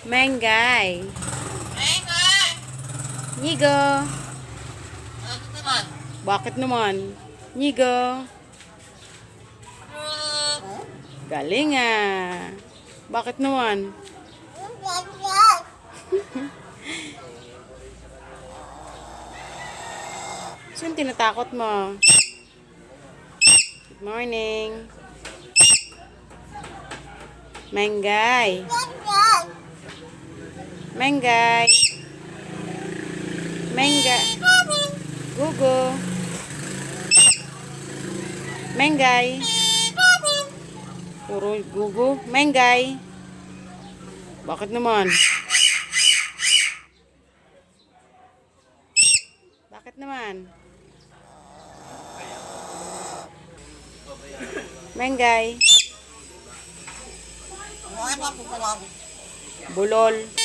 Mengay. Mengay! Nigo. Bakit naman? Bakit naman? Nigo. Galing ah. Bakit naman? Saan tinatakot mo? Good morning. Mengay. Mengay. Mengay. Gugu. Mengay. Puro gugu. Mengay. Bakit naman? Bakit naman? Mengay. Bulol.